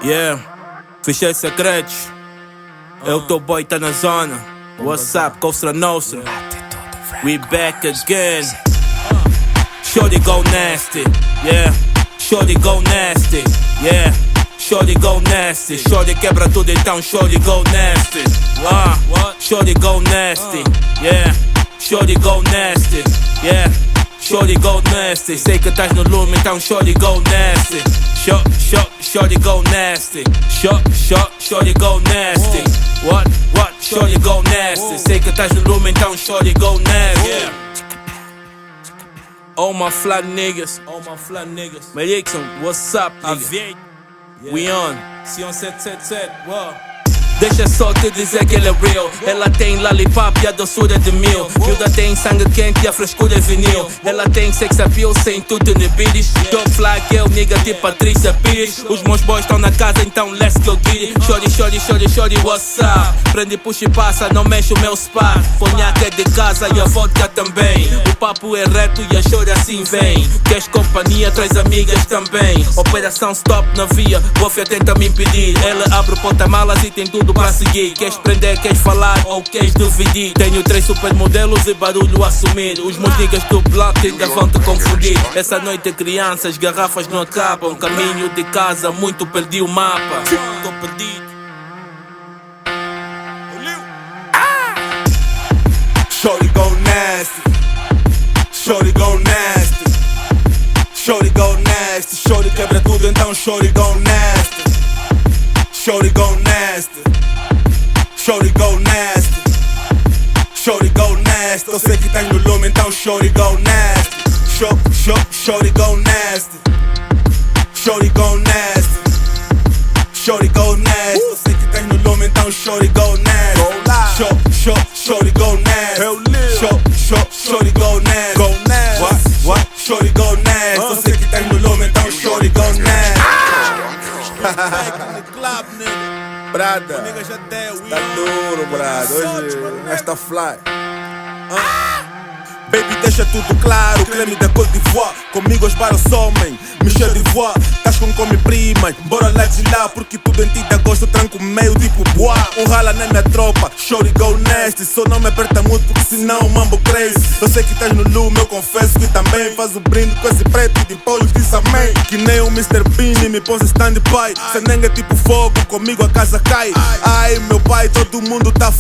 Yeah, fichei secretos. Eu tô boy, tá na zona. What's up, Costa Nostra? We back again. Shorty go nasty, yeah. Shorty go nasty, yeah. Shorty go nasty. Shorty quebra tudo, então shorty go nasty. Shorty go nasty, yeah. Shorty go nasty, yeah. Shorty go nasty. Sei que estás no lume, então shorty go nasty. Shorty go nasty. Shorty go nasty. What? Shorty go nasty. Sei que estás no lume, então shorty go nasty. All my fly niggas. Melixon, what's up, nigga? We on. Sion 777, wow. Deixa só te dizer que ele é real. Ela tem lollipop e a doçura de mil. Miúda tem sangue quente e a frescura é vinil. Ela tem sex appeal sem tudo inibidos. Top fly girl, nigga tipo Patrícia Pires. Os meus boys estão na casa, então let's go get it. Shorty, what's up? Prende, puxa e passa, não mexe o meu spa. Conhaque é de casa e a vodka também. O papo é reto e a shorty assim vem. Queres companhia, traz amigas também. Operação stop na via, Bofia tenta me impedir. Ela abre o porta-malas e tem tudo pra seguir. Queres prender, queres falar ou queres dividir? Tenho 3 supermodelos e barulho a assumir. Os meus niggas do bloco ainda vão te confundir. Essa noite crianças, garrafas não acabam. Caminho de casa, muito perdi o mapa. Tô perdido. Shorty go nasty. Shorty go nasty. Shorty go nasty. Shorty quebra tudo, então shorty go nasty. Shorty go nasty. Shorty go nasty. Shorty go nasty. Eu sei que tá no lume, então shorty go nasty. Shorty go nasty. Shorty go nasty. Shorty go nasty. Eu sei que tá no lume, então shorty go nasty. Shorty go nasty. Shorty go nasty. What? Shorty go nasty. Eu sei que tá no lume, então shorty go nasty. Brada, tá duro, brada. Hoje nós tá fly. Baby, deixa tudo claro, creme da Côte d'Ivoire. Comigo os baros somem, Michel d'Ivoire. Tás com me prima, bora lá de lá. Porque tudo em ti dá gosto, tranco meio tipo boa. Rala na minha tropa, shorty go nasty. Só não me aperta muito porque senão o mambo crazy. Eu sei que estás no lume, eu confesso que também. Faz o brinde com esse preto e depois diz amém. Que nem o Mr. Bean me pôs stand-by. Senenga é tipo fogo, comigo a casa cai. Ai meu pai, todo mundo tá